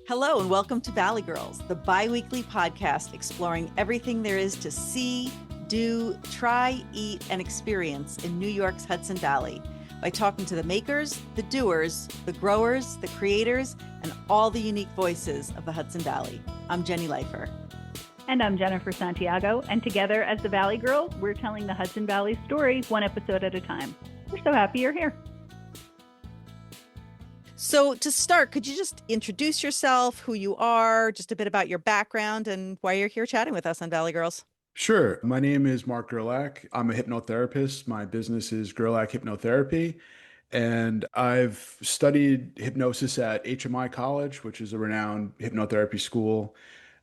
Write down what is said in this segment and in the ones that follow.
Hello and welcome to Valley Girls, the bi-weekly podcast exploring everything there is to see, do, try, eat, and experience in New York's Hudson Valley by talking to the makers, the doers, the growers, the creators, and all the unique voices of the Hudson Valley. I'm Jenny Leifer. And I'm Jennifer Santiago, and together as the Valley Girls, we're telling the Hudson Valley story one episode at a time. We're so happy you're here. So to start, could you just introduce yourself, who you are, just a bit about your background and why you're here chatting with us on Valley Girls? Sure. My name is Mark Gerlach. I'm a hypnotherapist. My business is Gerlach Hypnotherapy. And I've studied hypnosis at HMI College, which is a renowned hypnotherapy school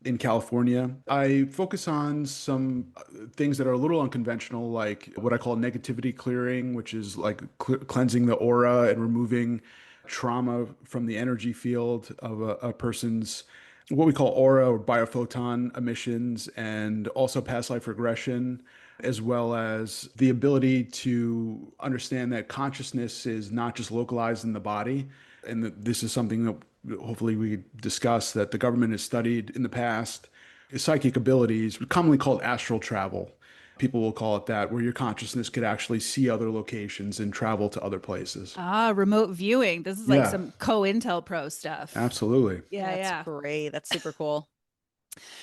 in California. I focus on some things that are a little unconventional, like what I call negativity clearing, which is like cleansing the aura and removing trauma from the energy field of a person's what we call aura or biophoton emissions, and also past life regression, as well as the ability to understand that consciousness is not just localized in the body. And that this is something that hopefully we discuss that the government has studied in the past. Psychic abilities, commonly called astral travel. People will call it that, where your consciousness could actually see other locations and travel to other places. Remote viewing. This is like some COINTELPRO stuff. Absolutely. That's great. That's super cool.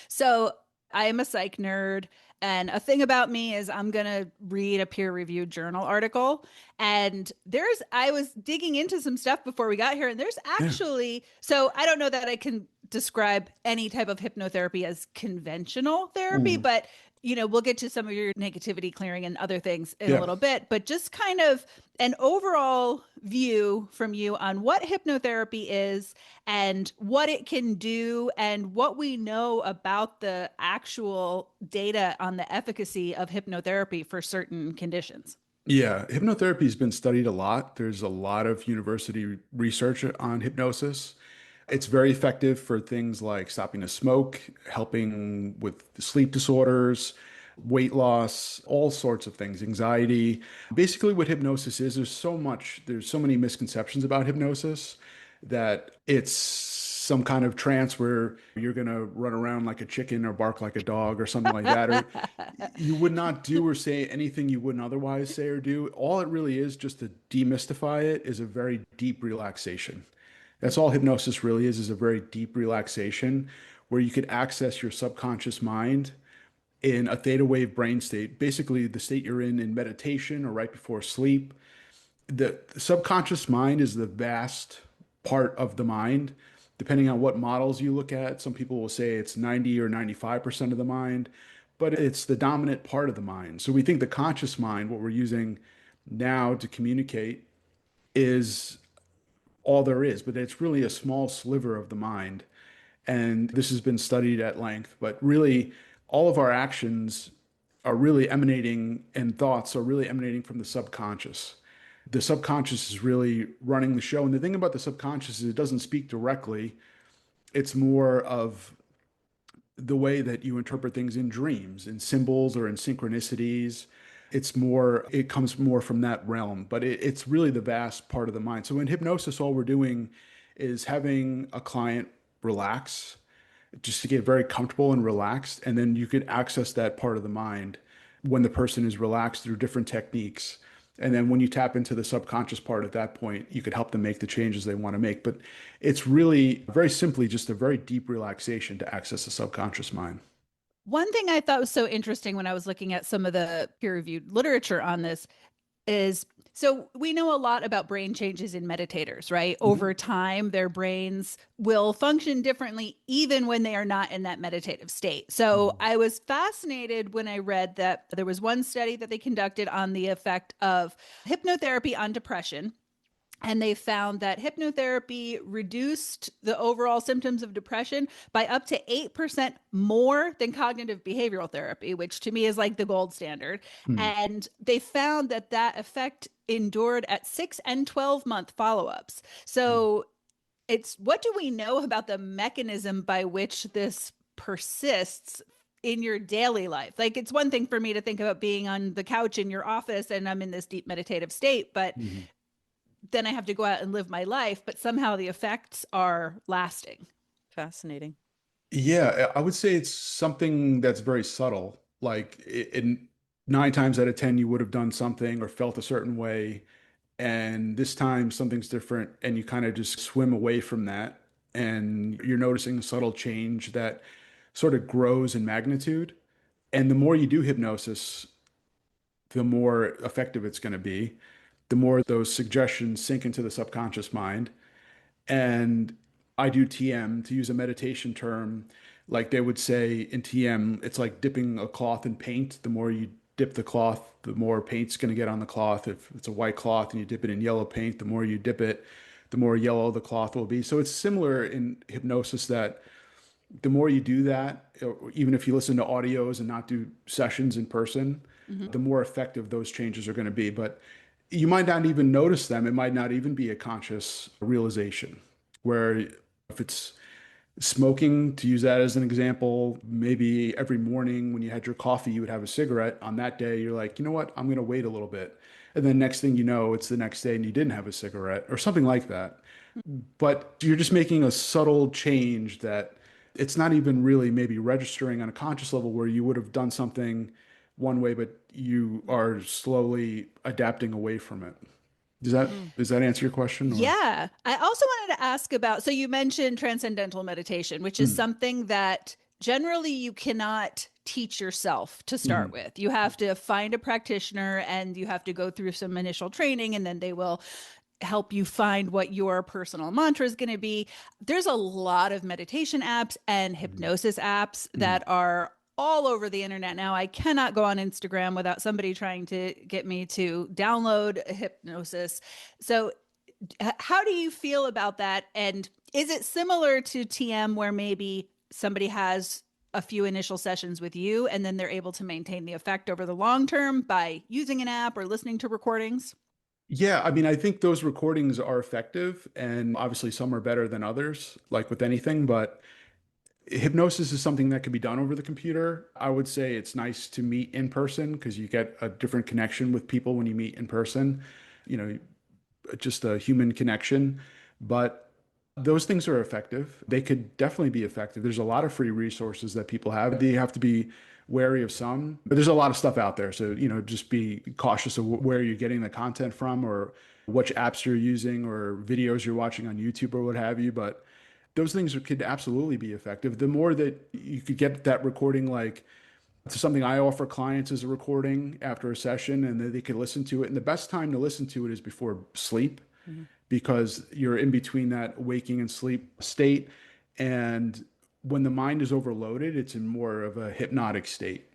So I am a psych nerd. And a thing about me is I'm going to read a peer-reviewed journal article. And I was digging into some stuff before we got here. And there's actually, so I don't know that I can describe any type of hypnotherapy as conventional therapy, but we'll get to some of your negativity clearing and other things in a little bit, but just kind of an overall view from you on what hypnotherapy is and what it can do and what we know about the actual data on the efficacy of hypnotherapy for certain conditions. Yeah, hypnotherapy has been studied a lot. There's a lot of university research on hypnosis. It's very effective for things like stopping the smoke, helping with sleep disorders, weight loss, all sorts of things, anxiety. Basically, what hypnosis is, there's so many misconceptions about hypnosis that it's some kind of trance where you're going to run around like a chicken or bark like a dog or something like that, or you would not do or say anything you wouldn't otherwise say or do. All it really is, just to demystify it, is a very deep relaxation. That's all hypnosis really is a very deep relaxation where you could access your subconscious mind in a theta wave brain state, basically the state you're in meditation or right before sleep. The subconscious mind is the vast part of the mind. Depending on what models you look at, some people will say it's 90 or 95% of the mind, but it's the dominant part of the mind. So we think the conscious mind, what we're using now to communicate, is all there is, but it's really a small sliver of the mind. And this has been studied at length, but really all of our actions are really emanating, and thoughts are really emanating from the subconscious. The subconscious is really running the show. And the thing about the subconscious is it doesn't speak directly. It's more of the way that you interpret things in dreams, in symbols or in synchronicities. It comes more from that realm, but it's really the vast part of the mind. So in hypnosis, all we're doing is having a client relax, just to get very comfortable and relaxed. And then you could access that part of the mind when the person is relaxed through different techniques. And then when you tap into the subconscious part at that point, you could help them make the changes they want to make. But it's really very simply just a very deep relaxation to access the subconscious mind. One thing I thought was so interesting when I was looking at some of the peer-reviewed literature on this is, so we know a lot about brain changes in meditators, right? Over time, their brains will function differently even when they are not in that meditative state. So I was fascinated when I read that there was one study that they conducted on the effect of hypnotherapy on depression. And they found that hypnotherapy reduced the overall symptoms of depression by up to 8% more than cognitive behavioral therapy, which to me is like the gold standard. And they found that effect endured at 6 and 12-month follow-ups. So it's, what do we know about the mechanism by which this persists in your daily life? Like, it's one thing for me to think about being on the couch in your office and I'm in this deep meditative state, but then I have to go out and live my life, but somehow the effects are lasting. Fascinating. Yeah, I would say it's something that's very subtle. Like in 9 times out of 10, you would have done something or felt a certain way. And this time something's different and you kind of just swim away from that. And you're noticing a subtle change that sort of grows in magnitude. And the more you do hypnosis, the more effective it's going to be, the more those suggestions sink into the subconscious mind. And I do TM, to use a meditation term, like they would say in TM, it's like dipping a cloth in paint. The more you dip the cloth, the more paint's going to get on the cloth. If it's a white cloth and you dip it in yellow paint, the more you dip it, the more yellow the cloth will be. So it's similar in hypnosis that the more you do that, or even if you listen to audios and not do sessions in person, Mm-hmm. the more effective those changes are going to be. But you might not even notice them. It might not even be a conscious realization. Where if it's smoking, to use that as an example, maybe every morning when you had your coffee, you would have a cigarette. On that day, you're like, you know what? I'm going to wait a little bit. And then next thing you know, it's the next day and you didn't have a cigarette or something like that. But you're just making a subtle change that it's not even really maybe registering on a conscious level where you would have done something one way, but you are slowly adapting away from it. Does that answer your question or? Yeah. I also wanted to ask about, so you mentioned transcendental meditation, which is Mm, something that generally you cannot teach yourself to start mhm, with. You have to find a practitioner and you have to go through some initial training, and then they will help you find what your personal mantra is going to be. There's a lot of meditation apps and mhm, hypnosis apps mhm. that are all over the internet now. I cannot go on Instagram without somebody trying to get me to download hypnosis. So, how do you feel about that? And is it similar to TM where maybe somebody has a few initial sessions with you and then they're able to maintain the effect over the long term by using an app or listening to recordings? Yeah, I mean, I think those recordings are effective, and obviously some are better than others, like with anything, but hypnosis is something that can be done over the computer. I would say it's nice to meet in person because you get a different connection with people when you meet in person, you know, just a human connection. But those things are effective. They could definitely be effective. There's a lot of free resources that people have. You have to be wary of some, but there's a lot of stuff out there. So, just be cautious of where you're getting the content from or which apps you're using or videos you're watching on YouTube or what have you. But those things could absolutely be effective. The more that you could get that recording, like to something I offer clients as a recording after a session and then they could listen to it. And the best time to listen to it is before sleep Mhm. because you're in between that waking and sleep state. And when the mind is overloaded, it's in more of a hypnotic state.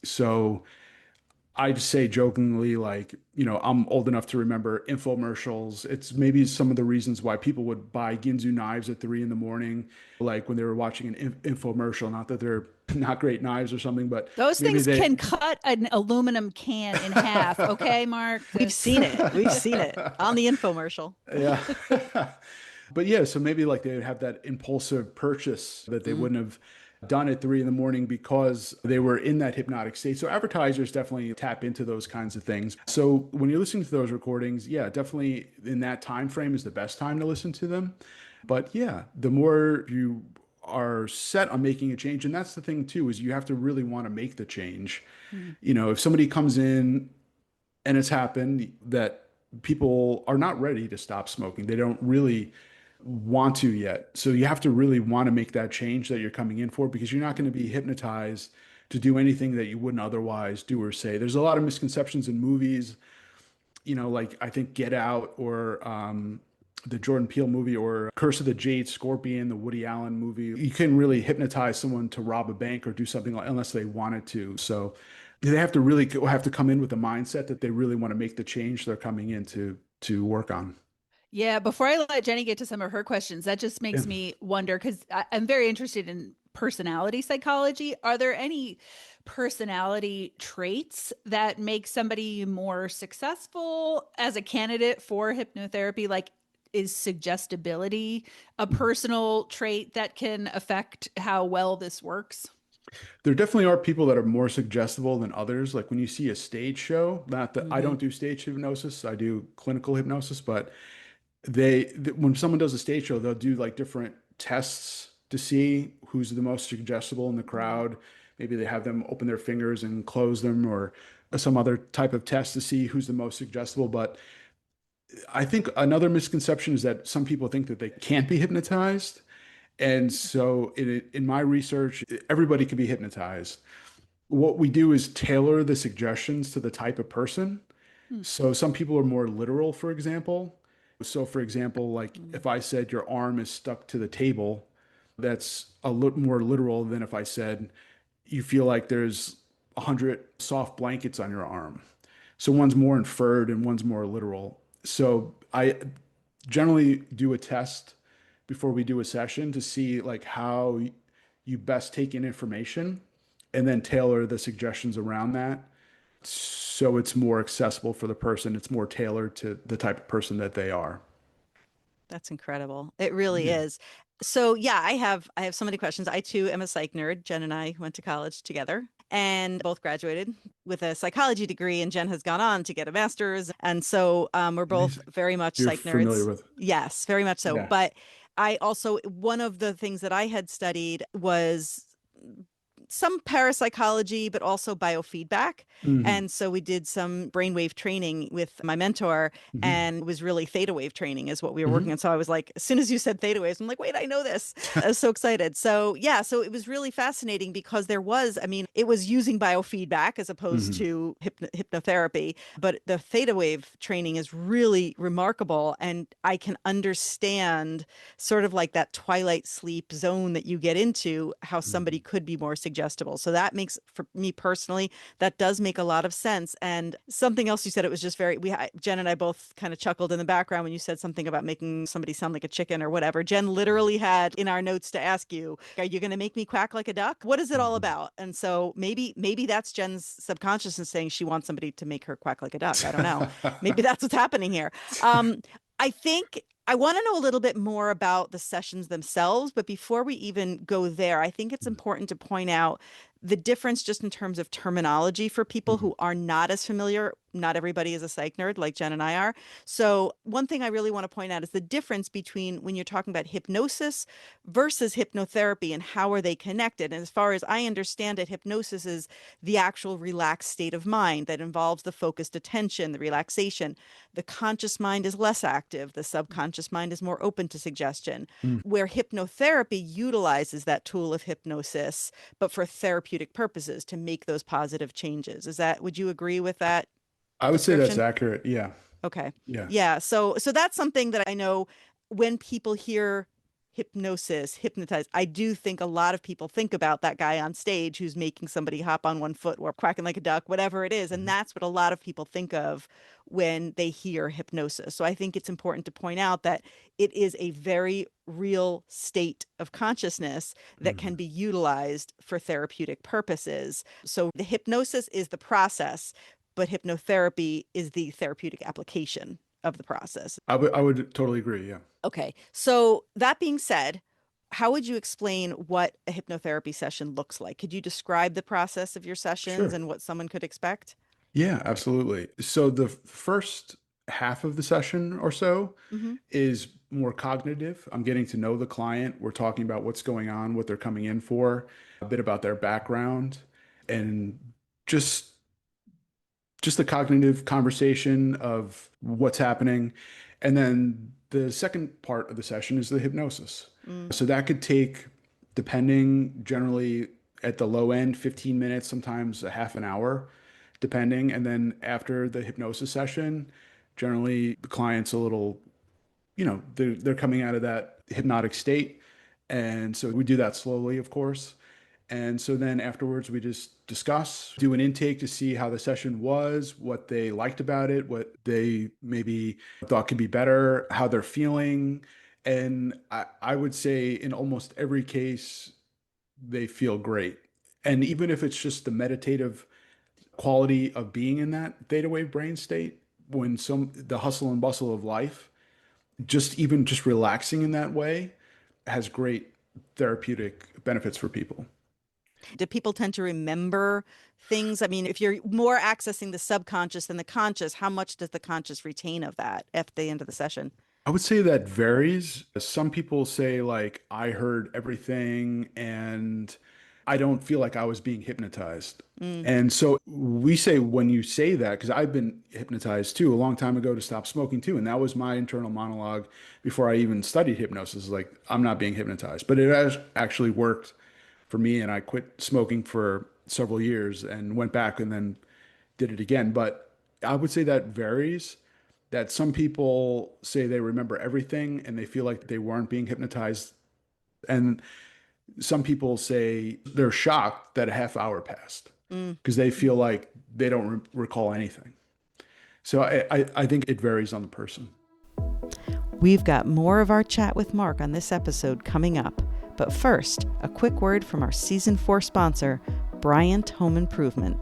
So I just say jokingly, like, I'm old enough to remember infomercials. It's maybe some of the reasons why people would buy Ginzu knives at 3 in the morning, like when they were watching an infomercial. Not that they're not great knives or something, but Those maybe things they. can cut an aluminum can in half. Okay, Mark? We've Just seen it. We've seen it on the infomercial. Yeah. But yeah, so maybe like they would have that impulsive purchase that they Mm. wouldn't have done at 3 in the morning because they were in that hypnotic state. So advertisers definitely tap into those kinds of things. So when you're listening to those recordings, yeah, definitely in that time frame is the best time to listen to them. But yeah, the more you are set on making a change, and that's the thing too, is you have to really want to make the change. Mhm. If somebody comes in and it's happened that people are not ready to stop smoking. They don't really want to yet. So you have to really want to make that change that you're coming in for because you're not going to be hypnotized to do anything that you wouldn't otherwise do or say. There's a lot of misconceptions in movies, like I think Get Out or the Jordan Peele movie or Curse of the Jade Scorpion, the Woody Allen movie. You couldn't really hypnotize someone to rob a bank or do something like, unless they wanted to. So they have to really have to come in with a mindset that they really want to make the change they're coming in to work on. Yeah, before I let Jenny get to some of her questions, that just Yeah. makes me wonder because I'm very interested in personality psychology. Are there any personality traits that make somebody more successful as a candidate for hypnotherapy? Like, is suggestibility a personal trait that can affect how well this works? There definitely are people that are more suggestible than others. Like when you see a stage show, not that I Hmm. don't do stage hypnosis, I do clinical hypnosis, but when someone does a stage show, they'll do like different tests to see who's the most suggestible in the crowd. Maybe they have them open their fingers and close them, or some other type of test to see who's the most suggestible. But I think another misconception is that some people think that they can't be hypnotized. And so in my research, everybody can be hypnotized. What we do is tailor the suggestions to the type of person. So some people are more literal, for example. So for example, like if I said your arm is stuck to the table, that's a little more literal than if I said you feel like there's 100 soft blankets on your arm. So one's more inferred and one's more literal. So I generally do a test before we do a session to see like how you best take in information and then tailor the suggestions around that so it's more accessible for the person. It's more tailored to the type of person that they are. That's incredible. It really Yeah. is. So yeah, I have so many questions. I too am a psych nerd. Jen and I went to college together and both graduated with a psychology degree, and Jen has gone on to get a master's. And so we're both Amazing. very much You're psych familiar nerds. with. Yes, very much so. Yeah. But I also, one of the things that I had studied was some parapsychology, but also biofeedback. Hmm. And so we did some brainwave training with my mentor, Hmm. and it was really theta wave training is what we were working Hmm. on. So I was like, as soon as you said theta waves, I'm like, wait, I know this. I was so excited. So yeah, so it was really fascinating because there was, I mean, it was using biofeedback as opposed Hmm. to hypnotherapy, but the theta wave training is really remarkable. And I can understand sort of like that twilight sleep zone that you get into, how somebody could be more suggestible. So that makes, for me personally, that does make a lot of sense. And something else you said, it was just very, Jen and I both kind of chuckled in the background when you said something about making somebody sound like a chicken or whatever. Jen literally had in our notes to ask you, are you going to make me quack like a duck? What is it all Hmm. about? And so maybe that's Jen's subconsciousness saying she wants somebody to make her quack like a duck. I don't know. Maybe that's what's happening here. I think I want to know a little bit more about the sessions themselves, but before we even go there, I think it's important to point out the difference just in terms of terminology for people who are not as familiar. Not everybody is a psych nerd like Jen and I are. So one thing I really want to point out is the difference between when you're talking about hypnosis versus hypnotherapy and how are they connected. And as far as I understand it, hypnosis is the actual relaxed state of mind that involves the focused attention, the relaxation. The conscious mind is less active. The subconscious mind is more open to suggestion, where hypnotherapy utilizes that tool of hypnosis, but for therapeutic purposes to make those positive changes. Would you agree with that I would say that's description? accurate. Yeah. Okay. Yeah. Yeah. So that's something that I know when people hear hypnosis, hypnotize, I do think a lot of people think about that guy on stage who's making somebody hop on one foot or quacking like a duck, whatever it is. And Mhm. that's what a lot of people think of when they hear hypnosis. So I think it's important to point out that it is a very real state of consciousness that can Mhm. be utilized for therapeutic purposes. So the hypnosis is the process, but hypnotherapy is the therapeutic application of the process. I would totally agree. Yeah. Okay. So that being said, how would you explain what a hypnotherapy session looks like? Could you describe the process of your sessions Sure. and what someone could expect? Yeah, absolutely. So the first half of the session or so Hmm. is more cognitive. I'm getting to know the client. We're talking about what's going on, what they're coming in for, a bit about their background, and just just the cognitive conversation of what's happening. And then the second part of the session is the hypnosis. Mm. So that could take, depending, generally at the low end, 15 minutes, sometimes a half an hour, depending. And then after the hypnosis session, generally the client's a little, they're coming out of that hypnotic state. And so we do that slowly, of course. And so then afterwards, we just discuss, do an intake to see how the session was, what they liked about it, what they maybe thought could be better, how they're feeling. And I would say in almost every case, they feel great. And even if it's just the meditative quality of being in that theta wave brain state, when the hustle and bustle of life, just relaxing in that way has great therapeutic benefits for people. Do people tend to remember things? I mean, if you're more accessing the subconscious than the conscious, how much does the conscious retain of that at the end of the session? would say that varies. Some people say, like, I heard everything and I don't feel like I was being hypnotized. Mm. And so we say, when you say that, because I've been hypnotized too a long time ago to stop smoking too. And that was my internal monologue before I even studied hypnosis. Like, I'm not being hypnotized, but it has actually worked for me. And I quit smoking for several years and went back and then did it again. But I would say that varies. That some people say they remember everything and they feel like they weren't being hypnotized. And some people say they're shocked that a half hour passed Mm. because they feel like they don't recall anything. So I think it varies on the person. We've got more of our chat with Mark on this episode coming up. But first, a quick word from our season 4 sponsor, Bryant Home Improvement.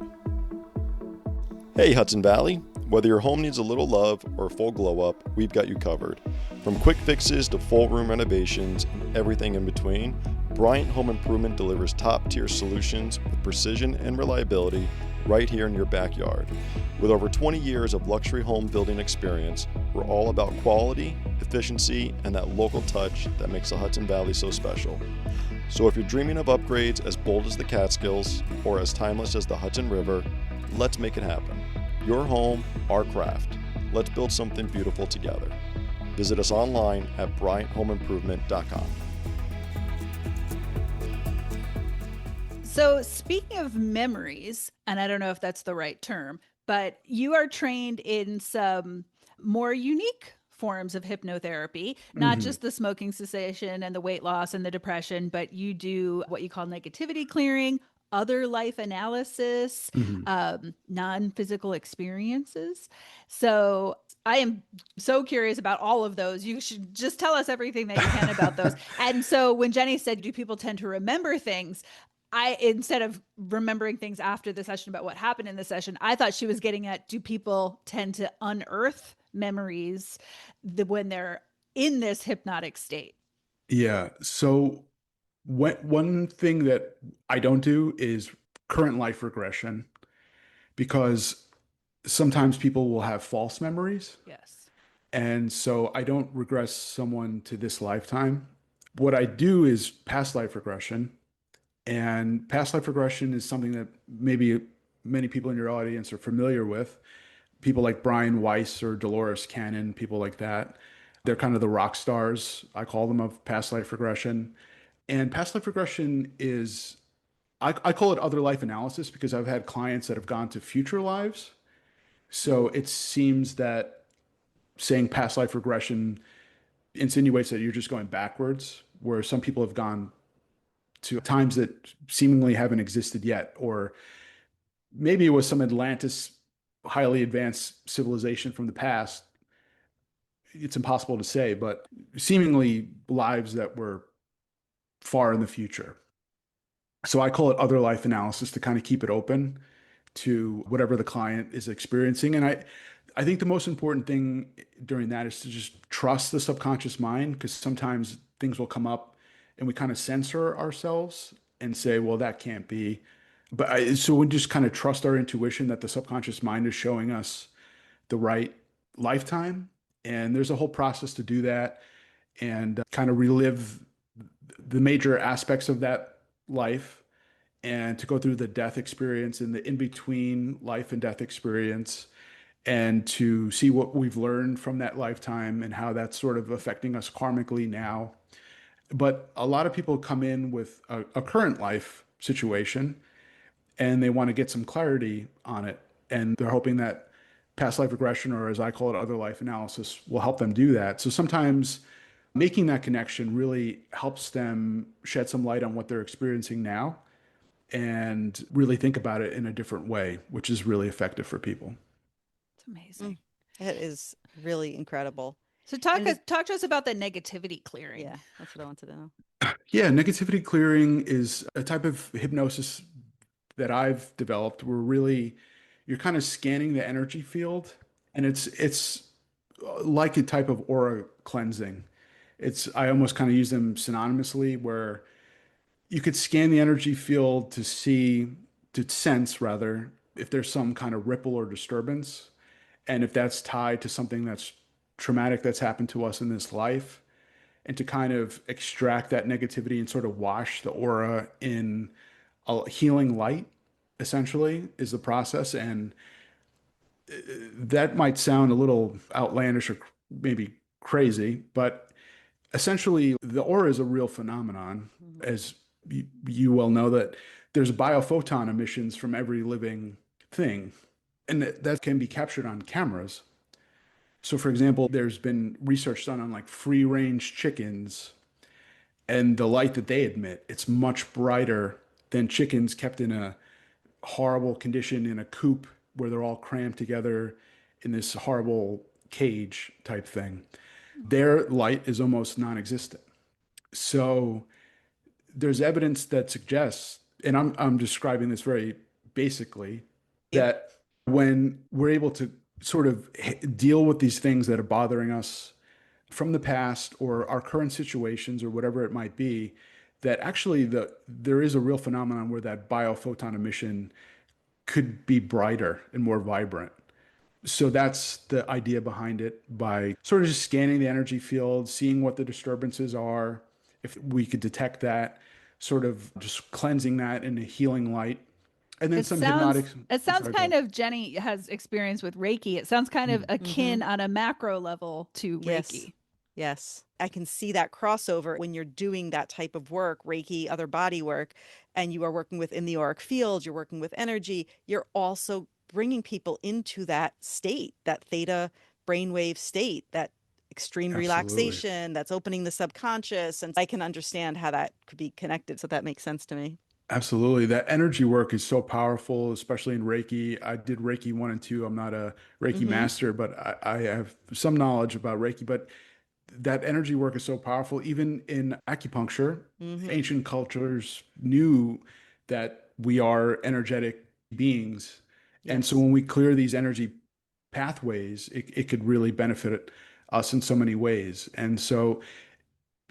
Hey Hudson Valley, whether your home needs a little love or a full glow up, we've got you covered. From quick fixes to full room renovations and everything in between, Bryant Home Improvement delivers top-tier solutions with precision and reliability right here in your backyard. With over 20 years of luxury home building experience, we're all about quality, efficiency, and that local touch that makes the Hudson Valley so special. So if you're dreaming of upgrades as bold as the Catskills or as timeless as the Hudson River, let's make it happen. Your home, our craft. Let's build something beautiful together. Visit us online at BryantHomeImprovement.com. So, speaking of memories, and I don't know if that's the right term, but you are trained in some more unique forms of hypnotherapy, not Mhm. just the smoking cessation and the weight loss and the depression, but you do what you call negativity clearing, other life analysis, Mhm. non-physical experiences. So I am so curious about all of those. You should just tell us everything that you can about those. And so when Jenny said, do people tend to remember things? Instead of remembering things after the session about what happened in the session, I thought she was getting at, do people tend to unearth memories when they're in this hypnotic state? Yeah. So one thing that I don't do is current life regression, because sometimes people will have false memories. Yes. And so I don't regress someone to this lifetime. What I do is past life regression. And past life regression is something that maybe many people in your audience are familiar with. People like Brian Weiss or Dolores Cannon, people like that. They're kind of the rock stars, I call them, of past life regression. And past life regression is, I call it other life analysis because I've had clients that have gone to future lives. So it seems that saying past life regression insinuates that you're just going backwards, where some people have gone to times that seemingly haven't existed yet, or maybe it was some Atlantis highly advanced civilization from the past. It's impossible to say, but seemingly lives that were far in the future. So I call it other life analysis to kind of keep it open to whatever the client is experiencing. And I think the most important thing during that is to just trust the subconscious mind, because sometimes things will come up and we kind of censor ourselves and say, well, that can't be. So we just kind of trust our intuition that the subconscious mind is showing us the right lifetime. And there's a whole process to do that and kind of relive the major aspects of that life, and to go through the death experience and the in between life and death experience, and to see what we've learned from that lifetime and how that's sort of affecting us karmically now. But a lot of people come in with a current life situation and they want to get some clarity on it. And they're hoping that past life regression, or as I call it, other life analysis, will help them do that. So sometimes making that connection really helps them shed some light on what they're experiencing now and really think about it in a different way, which is really effective for people. It's amazing. It is really incredible. So And it- talk to us about the negativity clearing. Yeah, that's what I wanted to know. Yeah, negativity clearing is a type of hypnosis that I've developed where really you're kind of scanning the energy field, and it's like a type of aura cleansing. I almost kind of use them synonymously, where you could scan the energy field to sense rather, if there's some kind of ripple or disturbance, and if that's tied to something that's traumatic that's happened to us in this life and to kind of extract that negativity and sort of wash the aura in a healing light, essentially, is the process. And that might sound a little outlandish or maybe crazy, but essentially the aura is a real phenomenon, as you well know, that there's biophoton emissions from every living thing, and that can be captured on cameras. So, for example, there's been research done on like free range chickens and the light that they emit. It's much brighter than chickens kept in a horrible condition in a coop where they're all crammed together in this horrible cage type thing. Their light is almost non-existent. So there's evidence that suggests, and I'm describing this very basically, that when we're able to sort of deal with these things that are bothering us from the past or our current situations or whatever it might be, that actually there is a real phenomenon where that biophoton emission could be brighter and more vibrant. So that's the idea behind it, by sort of just scanning the energy field, seeing what the disturbances are, if we could detect that, sort of just cleansing that in a healing light. And then some hypnotic. It sounds Sorry, kind of, Jenny has experience with Reiki. It sounds kind of akin on a macro level to Yes. Reiki. Yes. I can see that crossover when you're doing that type of work, Reiki, other body work, and you are working within the auric field, you're working with energy, you're also bringing people into that state, that theta brainwave state, that extreme Absolutely. relaxation, that's opening the subconscious. And I can understand how that could be connected. So that makes sense to me. Absolutely. That energy work is so powerful, especially in Reiki. I did Reiki 1 and 2. I'm not a Reiki master, but I have some knowledge about Reiki. But that energy work is so powerful. Even in acupuncture, ancient cultures knew that we are energetic beings. And so when we clear these energy pathways, it could really benefit us in so many ways. And so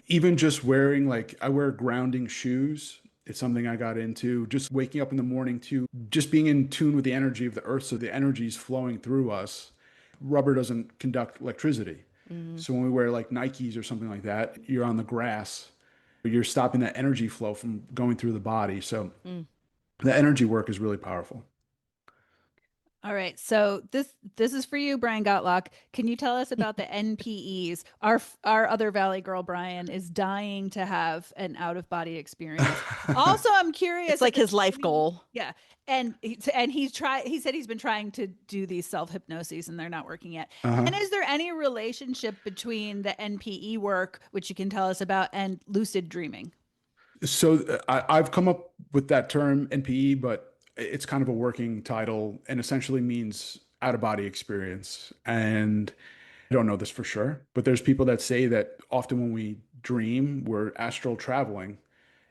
even just wearing, like, I wear grounding shoes. It's something I got into, just waking up in the morning to just being in tune with the energy of the earth. So the energy is flowing through us. Rubber doesn't conduct electricity. So when we wear like Nikes or something like that, you're on the grass, you're stopping that energy flow from going through the body. So the energy work is really powerful. All right. So this is for you, Brian Gottlock. Can you tell us about the NPEs? Our other Valley girl, Brian, is dying to have an out of body experience. Also, I'm curious. It's like his life goal. Yeah. And he said he's been trying to do these self hypnoses and they're not working yet. And is there any relationship between the NPE work, which you can tell us about, and lucid dreaming? So I've come up with that term NPE, but it's kind of a working title and essentially means out of body experience. And I don't know this for sure, but there's people that say that often when we dream, we're astral traveling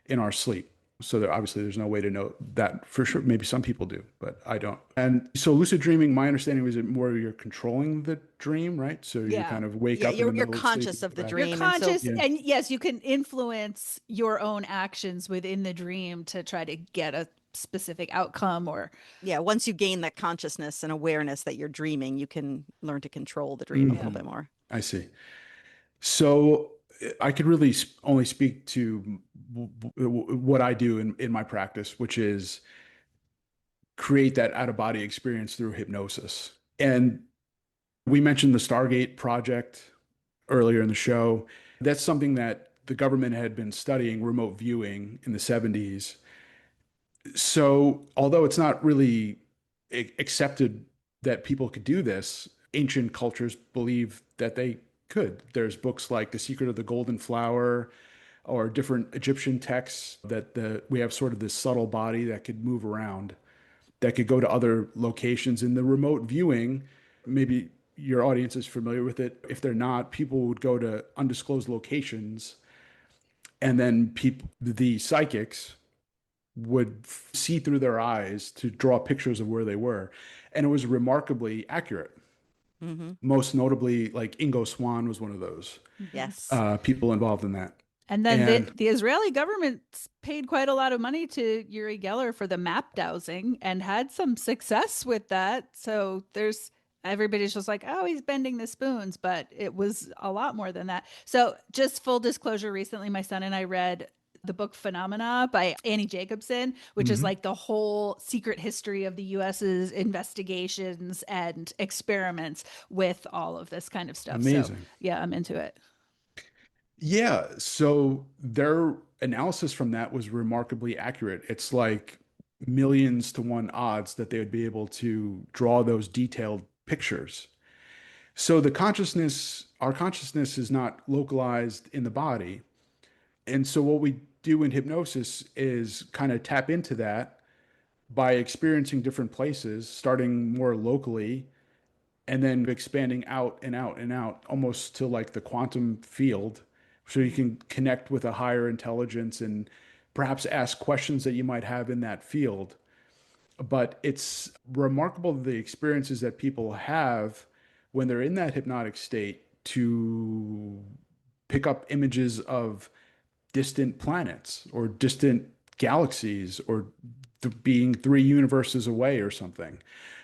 in our sleep. So obviously there's no way to know that for sure. Maybe some people do, but I don't. And so lucid dreaming, my understanding was it more you're controlling the dream, right? So you kind of wake up. You're conscious of the dream. You're conscious, and yes, you can influence your own actions within the dream to try to get a specific outcome. Or once you gain that consciousness and awareness that you're dreaming, you can learn to control the dream a little bit more. I see. So I could really only speak to what I do in my practice, which is create that out of body experience through hypnosis. And we mentioned the Stargate project earlier in the show. That's something that the government had been studying, remote viewing, in the 70s. So although it's not really accepted that people could do this, ancient cultures believe that they could. There's books like The Secret of the Golden Flower or different Egyptian texts that we have sort of this subtle body that could move around, that could go to other locations. In the remote viewing, maybe your audience is familiar with it. If they're not, people would go to undisclosed locations, and then the psychics would see through their eyes to draw pictures of where they were. And it was remarkably accurate. Most notably, like Ingo Swann was one of those people involved in that. And then the Israeli government paid quite a lot of money to Uri Geller for the map dowsing and had some success with that. So everybody's just like, oh, he's bending the spoons, but it was a lot more than that. So just full disclosure, recently my son and I read the book Phenomena by Annie Jacobson, which is Hmm. like the whole secret history of the US's investigations and experiments with all of this kind of stuff. So Amazing. yeah, I'm into it. Yeah, so their analysis from that was remarkably accurate. It's like millions to one odds that they would be able to draw those detailed pictures. So our consciousness is not localized in the body. And so what we do in hypnosis is kind of tap into that by experiencing different places, starting more locally and then expanding out and out and out almost to like the quantum field so you can connect with a higher intelligence and perhaps ask questions that you might have in that field. But it's remarkable the experiences that people have when they're in that hypnotic state to pick up images of distant planets or distant galaxies or being three universes away or something,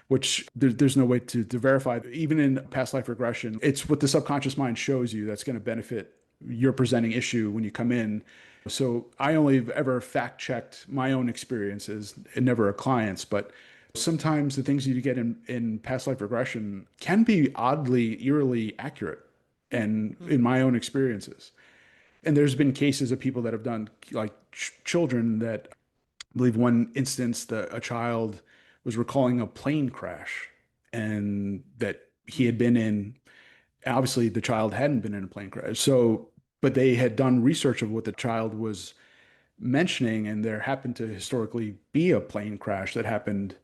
which there's no way to verify. Even in past life regression, it's what the subconscious mind shows you that's going to benefit your presenting issue when you come in. So I only have ever fact checked my own experiences and never a client's, but sometimes the things you get in past life regression can be oddly, eerily accurate and in my own experiences. And there's been cases of people that have done like children that I believe one instance that a child was recalling a plane crash and that he had been in. Obviously, the child hadn't been in a plane crash. So, but they had done research of what the child was mentioning, and there happened to historically be a plane crash that happened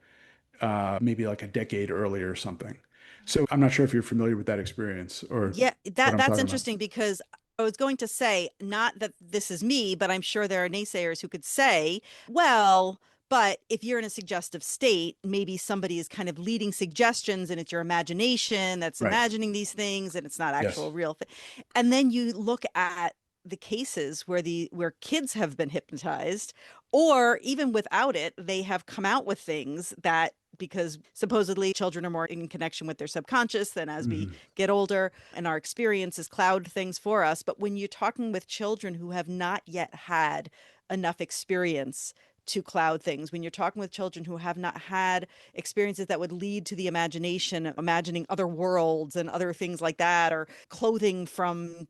maybe like a decade earlier or something. So I'm not sure if you're familiar with that experience or Yeah, what I'm that's talking about. interesting because I was going to say, not that this is me, but I'm sure there are naysayers who could say, well, but if you're in a suggestive state, maybe somebody is kind of leading suggestions and it's your imagination that's Right. imagining these things and it's not Yes. actual real thing. And then you look at the cases where kids have been hypnotized, or even without it, they have come out with things that, because supposedly children are more in connection with their subconscious than as we Mhm. get older, and our experiences cloud things for us. But when you're talking with children who have not yet had enough experience to cloud things, when you're talking with children who have not had experiences that would lead to the imagination, imagining other worlds and other things like that, or clothing from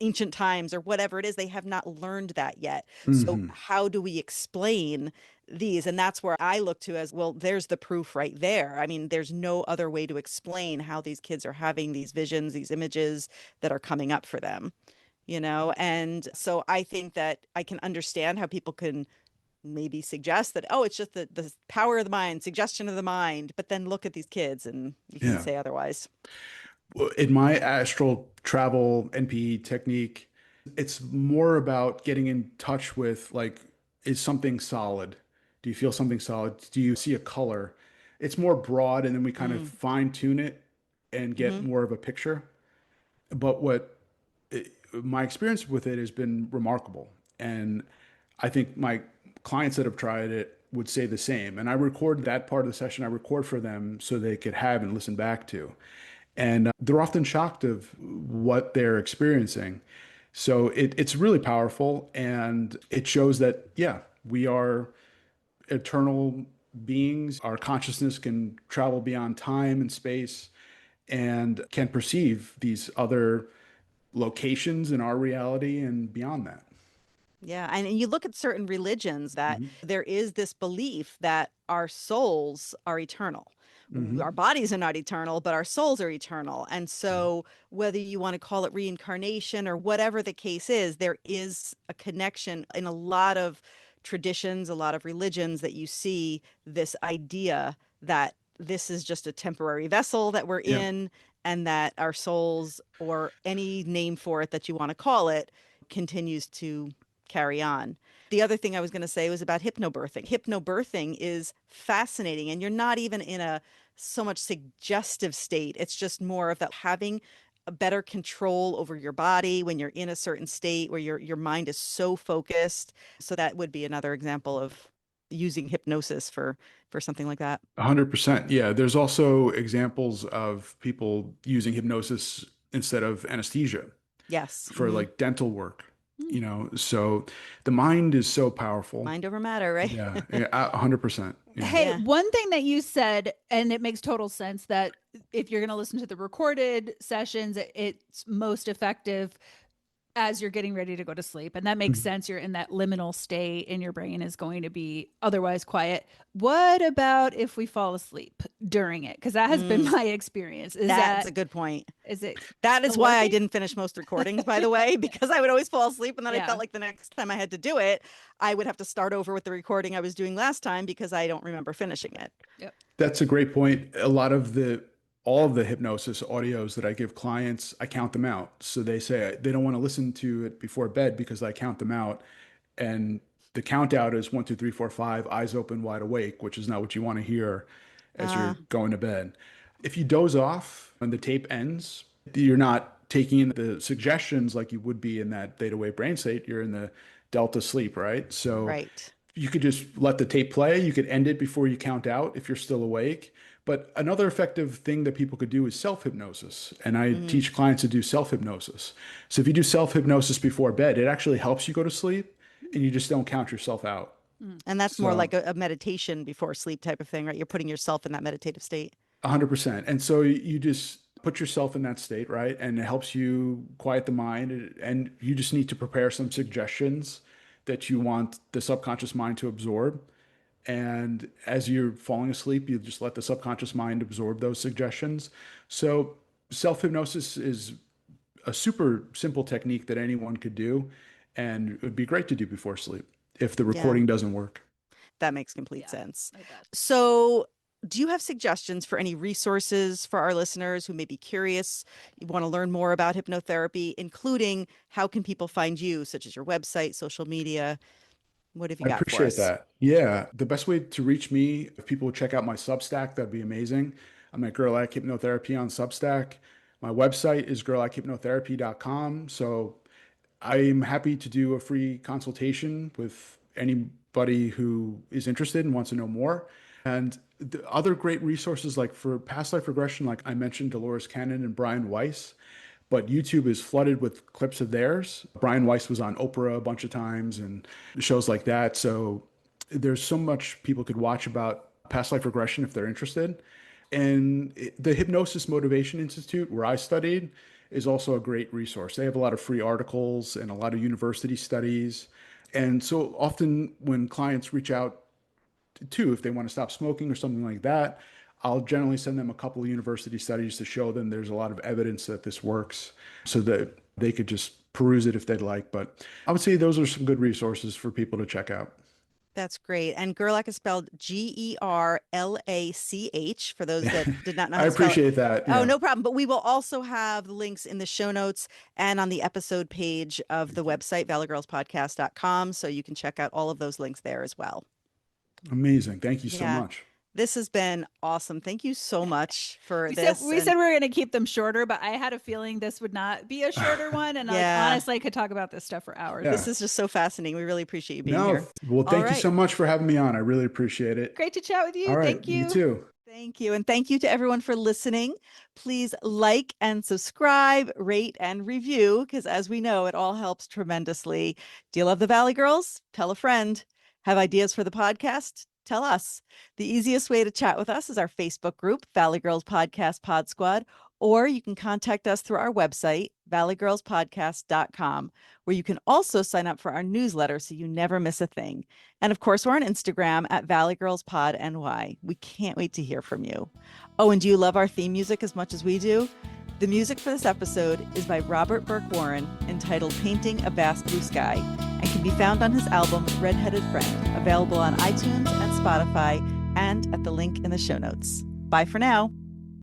ancient times or whatever it is, they have not learned that yet. So Mhm. how do we explain these? And that's where I look to as, well, there's the proof right there. I mean, there's no other way to explain how these kids are having these visions, these images that are coming up for them, you know? And so I think that I can understand how people can maybe suggest that, oh, it's just the power of the mind, suggestion of the mind, but then look at these kids and you can't Yeah. say otherwise. In my astral travel NPE technique, it's more about getting in touch with like, is something solid? Do you feel something solid? Do you see a color? It's more broad, and then we kind of Mm. fine tune it and get Hmm. more of a picture. But my experience with it has been remarkable. And I think my clients that have tried it would say the same. And I record that part of the session, I record for them so they could have and listen back to. And they're often shocked of what they're experiencing. So it's really powerful. And it shows that, yeah, we are eternal beings. Our consciousness can travel beyond time and space and can perceive these other locations in our reality and beyond that. Yeah, and you look at certain religions that Hmm. there is this belief that our souls are eternal. Hmm. Our bodies are not eternal, but our souls are eternal. And Yeah. so, whether you want to call it reincarnation or whatever the case is, there is a connection in a lot of traditions, a lot of religions that you see this idea that this is just a temporary vessel that we're Yeah. in, and that our souls, or any name for it that you want to call it, continues to carry on. The other thing I was going to say was about hypnobirthing. Hypnobirthing is fascinating, and you're not even in a so much suggestive state. It's just more of that having a better control over your body when you're in a certain state where your mind is so focused. So that would be another example of using hypnosis for something like that. 100%. Yeah. There's also examples of people using hypnosis instead of anesthesia Yes. for like dental work, so the mind is so powerful. Mind over matter, right? Yeah. 100%. Yeah. Hey, Yeah. one thing that you said, and it makes total sense, that if you're going to listen to the recorded sessions, it's most effective as you're getting ready to go to sleep. And that makes sense. You're in that liminal state and your brain is going to be otherwise quiet. What about if we fall asleep during it? Because that has been my experience. That's a good point. Is it? That is still why I working? didn't finish most recordings, by the way, because I would always fall asleep. And then I Yeah. felt like the next time I had to do it, I would have to start over with the recording I was doing last time because I don't remember finishing it. Yep. That's a great point. All of the hypnosis audios that I give clients, I count them out. So they say they don't want to listen to it before bed because I count them out. And the count out is 1, 2, 3, 4, 5, eyes open, wide awake, which is not what you want to hear as you're going to bed. If you doze off when the tape ends, you're not taking in the suggestions like you would be in that theta wave brain state. You're in the delta sleep, right? So Right. you could just let the tape play. You could end it before you count out if you're still awake. But another effective thing that people could do is self-hypnosis. And I teach clients to do self-hypnosis. So if you do self-hypnosis before bed, it actually helps you go to sleep and you just don't count yourself out. And that's more So- like a meditation before sleep type of thing, right? You're putting yourself in that meditative state. 100%. And so you just put yourself in that state, right? And it helps you quiet the mind. And you just need to prepare some suggestions that you want the subconscious mind to absorb. And as you're falling asleep, you just let the subconscious mind absorb those suggestions. So self-hypnosis is a super simple technique that anyone could do. And it would be great to do before sleep if the recording doesn't work. That makes complete sense. Like that. So do you have suggestions for any resources for our listeners who may be curious, you want to learn more about hypnotherapy, including how can people find you, such as your website, social media? What have you I got for appreciate us? that. Yeah. The best way to reach me, if people would check out my Substack, that'd be amazing. I'm at Gerlach Hypnotherapy on Substack. My website is gerlachhypnotherapy.com. So I'm happy to do a free consultation with anybody who is interested and wants to know more. And the other great resources, like for past life regression, like I mentioned, Dolores Cannon and Brian Weiss, but YouTube is flooded with clips of theirs. Brian Weiss was on Oprah a bunch of times and shows like that. So there's so much people could watch about past life regression if they're interested. And the Hypnosis Motivation Institute, where I studied, is also a great resource. They have a lot of free articles and a lot of university studies. And so often when clients reach out too, if they want to stop smoking or something like that, I'll generally send them a couple of university studies to show them there's a lot of evidence that this works so that they could just peruse it if they'd like. But I would say those are some good resources for people to check out. That's great. And Gerlach is spelled Gerlach for those that did not know how I to spell it. appreciate that. Oh, Yeah. no problem. But we will also have the links in the show notes and on the episode page of the website, valleygirlspodcast.com. So you can check out all of those links there as well. Amazing. Thank you so Yeah. much. This has been awesome. Thank you so much for We this. said we were going to keep them shorter, but I had a feeling this would not be a shorter one. And Yeah. honestly, I could talk about this stuff for hours. Yeah. This is just so fascinating. We really appreciate you being No, here. well, thank All you right. so much for having me on. I really appreciate it. Great to chat with you. All right. Thank you. You too. Thank you. And thank you to everyone for listening. Please like and subscribe, rate and review, because as we know, it all helps tremendously. Do you love the Valley Girls? Tell a friend. Have ideas for the podcast? Tell us. The easiest way to chat with us is our Facebook group, Valley Girls Podcast Pod Squad, or you can contact us through our website, valleygirlspodcast.com, where you can also sign up for our newsletter so you never miss a thing. And of course, we're on Instagram at valleygirlspodny. We can't wait to hear from you. Oh, and do you love our theme music as much as we do? The music for this episode is by Robert Burke Warren, entitled Painting a Vast Blue Sky, and can be found on his album Red-Headed Friend, available on iTunes and Spotify, and at the link in the show notes. Bye for now.